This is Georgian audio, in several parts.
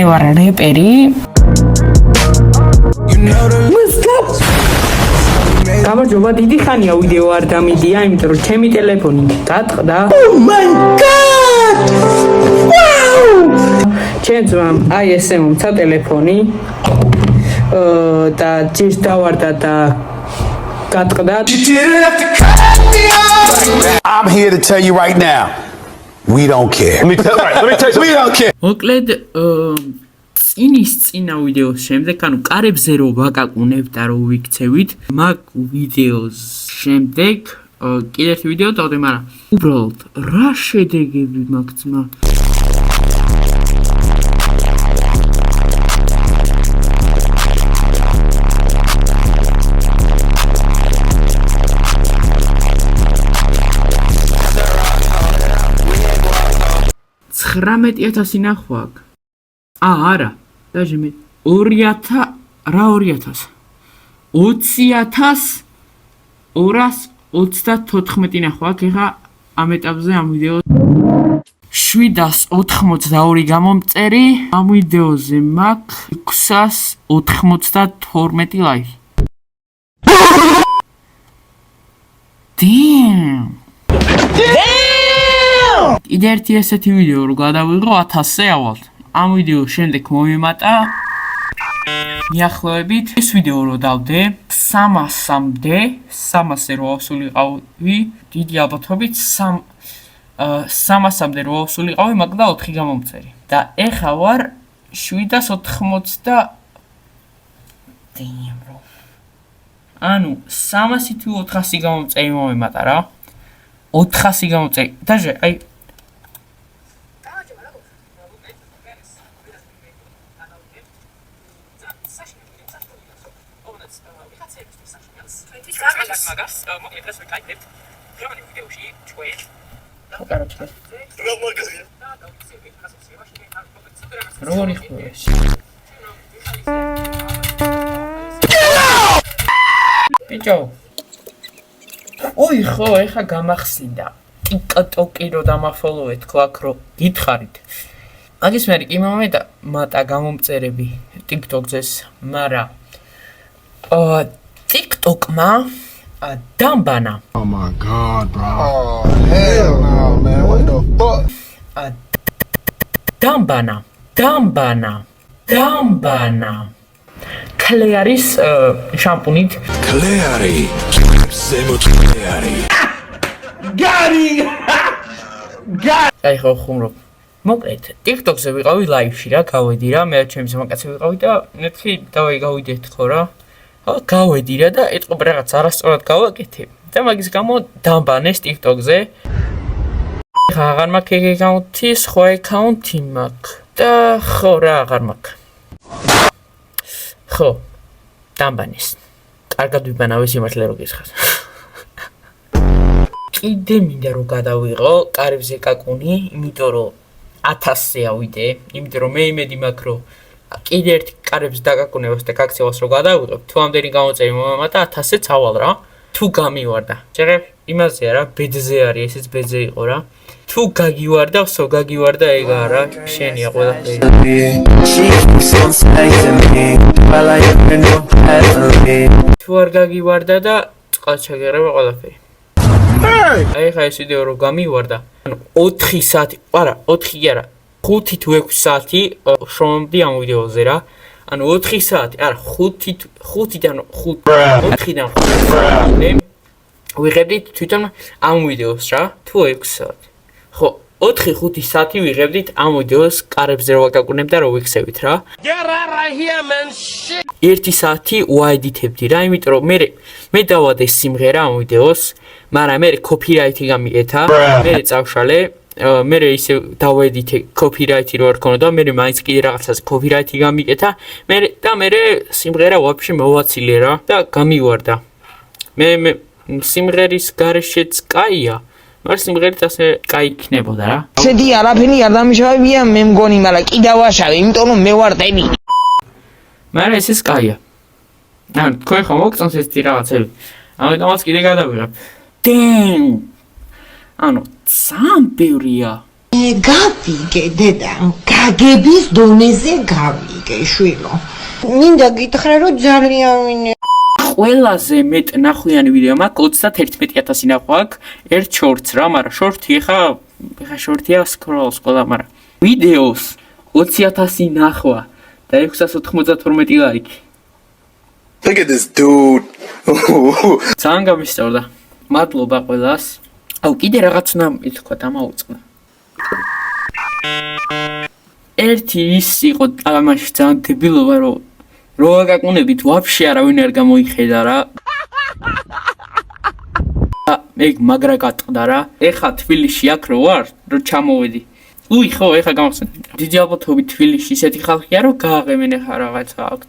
ვარ რეპერი. გამარჯობა, დიდი ხანია ვიდეო არ დამიდია, იმიტომ რომ ჩემი ტელეფონი დატყდა. Oh my god! Wow! ჩემს აი ესე მომცა ტელეფონი. და ჯერ დავარდა და გატყდა. I'm here to tell you right now. We don't care. Let me tell you. We don't care. მოკლედ წინა ვიდეოს შემდეგ, ანუ კარებზე რო ვაკაკუნებ და რო ვიქცევით, მაგ ვიდეოს შემდეგ კიდევ ერთი ვიდეო დავდე, მაგრამ უბრალოდ რა შედეგები მაქვს ძმა? $19,000 ნახვა აქვს. არა. დაჟე მე 2000 რა 2000 20,234 ნახვა აქვს. ეხა ამ ეტაპზე ამ ვიდეოს 782 გამომწერი, ამ ვიდეოზე მაქვს 692 ლაიქი. Damn! კიდე ერთი ესეთი ვიდეო რო გადავიღო 1000-ზე ავალთ. ამ ვიდეოს შემდეგ მომემატა მიახლოებით ეს ვიდეო რო დავდე 300-მდე, 300-ზე რო ავსულიყავი, დიდი ალბათობით 300-მდე რო ავსულიყავი, მაგდა 4 გამომწერი. და ეხა ვარ 780 Damn bro. ანუ 300 თუ 400 გამომწერი მომემატა რა. 400 გამომწერი. დაჟე აი ბიჭო ოი ხო ეხა გამახსინდა TikTok-ი რო დამაფოლოვეთ ქვაქ რო გითხარით მაგის მე კი მომეტა გამომწერები TikTok-ზეს მაგრამ TikTok-მა დამბანა. Oh my god, bro. Oh hell no, man. What the fuck? Dambana. Klearis შამპუნით. Kleari. Zemo Kleari. Gary! აი ხო ხუმრობ. მოკლედ, TikTok-ზე ვიყავი ლაივში რა, გავედი რა, მე ჩემს მაკაცი ვიყავი და მეთქი დავიგავიდეთ ხო რა. გავედი რა და ეთყობ რაღაც არასწორად გავაკეთე და მაგის გამო დამბანეს TikTok-ზე. ხა აღარ მაქვს ეგ აკაუნთი, სხვა აკაუნთი მაქვს და ხო რა აღარ მაქვს. ხო, დამბანეს. კარგად ვიბანავ სიმართლე რო გისხას. კიდე მინდა რომ გადავიღო კარებზე კაკუნი, იმიტომ რომ 1000-ზე ავიდე, იმიტომ რომ მე იმედი მაქვს რომ კიდე ერთი კარებს დაგაკუნებას და გაქცევას რო გადავიღებ, თუ ამდენი გამოწერი მომემატა 1000-ზე წავალ რა. თუ გამივარდა. ჯერე იმაზეა რა, ბედზე არის, ესეც ბედზე იყო რა. თუ გაგივარდა, ვსო გაგივარდა ეგა რა, შენია ყველაფერი. თუ არ გაგივარდა და წყალ ჩაგერება ყველაფერი. აი ხა ეს ვიდეო რო გამივარდა, ანუ 4 საათი, არა, 4 კი არა. 5 თუ 6 საათი შრომობდი ამ ვიდეოზე რა. ანუ 4 საათი, არა 5-დან 4-დან 5 ვიღებდით თვითონ ამ ვიდეოს რა, თუ 6 საათი. ხო, 4-5 საათი ვიღებდით ამ ვიდეოს კარებზე რო ვაკაკუნებ და რო ვიქცევით რა. Get out of here, man. Shit. 1 საათი ვაედითებდი რა, იმიტომ რომ მე დავადე სიმღერა ამ ვიდეოს, მაგრამ მე კოპირაითი გამიკეთა, მე წავშალე მე ისე დავედითე კოპირაითი რო არ ქონოდა, მე მაინც კიდე რაღაცას კოპირაითი გამიკეთა, მე სიმღერა ვაფშე მოვაცილე რა და გამივარდა. მე სიმღერის გარეშეც კაია, მაგრამ სიმღერით ასე კაი იქნებოდა რა. შედი არაფერი არ დამიშავებია მე მგონი, მაგრამ კი დავაშავე, იმიტომ რომ მე ვარ დები. მაგრამ ესეც კაია. ანუ თქვენ ხომ მოგწონს ეს რაღაცები. ამიტომაც კიდე გადავიღებ. Damn. ანუ ძალიან ბევრია. გავიგე დედა, გაგების დონეზე გავიგე შვილო. მინდა გითხრა რომ ძალიან ვინე ყველაზე მეტ ნახვიანი ვიდეო მაქვს 31000 ნახვა აქვს ერთ შორტს რა, მაგრამ შორტი ხა შორტია სკროლს ყველა, მაგრამ ვიდეოს 20000 ნახვა და 692 ლაიქი. Look at this dude. ძალიან გამისწორდა. მადლობა ყველას. აუ კიდე რაღაც უნდა ითქვა დამაუწყდა. ერთი ის იყო ამაში ძალიან დებილობა რომ რო აკაკუნებით ვაფშე არავინ არ გამოიხედა რა. ეგ მაგრა გატყდა რა. ეხა თბილისში აქ რო ვარ, რო ჩამოვედი. უი ხო, ეხა გამახსენე. დიდი ალბათობით თბილისში ისეთი ხალხია რომ გააღებენ ეხა რაღაცა აქ.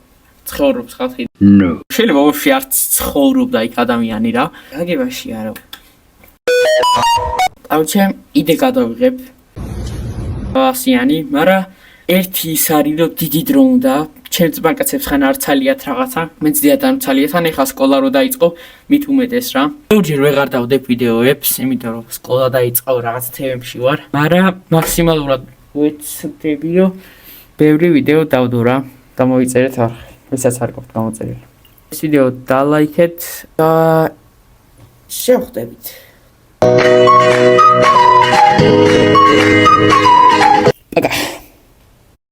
ცხოვრობს ხალხი. No. შეიძლება ვაფშე არც ცხოვრობდა იქ ადამიანი რა. გაგებაში არა. ავჩემ იდე გადავიღებ. ასიანი, მაგრამ ერთი ის არის რომ დიდი დრო უნდა ჩემს ბანკაცებს ხან არ ცალიათ რაღაცა, მეც დიად არ ცალიათ, ან ეხა სკოლა რო დაიწყო, მით უმეტეს რა. ბევრჯერ ვეღარ დავდებ ვიდეოებს, იმიტომ რომ სკოლა დაიწყო რაღაც თემებში ვარ, მაგრამ მაქსიმალურად ვეცდები რომ ბევრი ვიდეო დავდო რა, დამოიწერეთ არხი, ვისაც არ გქონთ გამოწერილი. ეს ვიდეო დალაიქეთ და შევხვდებით.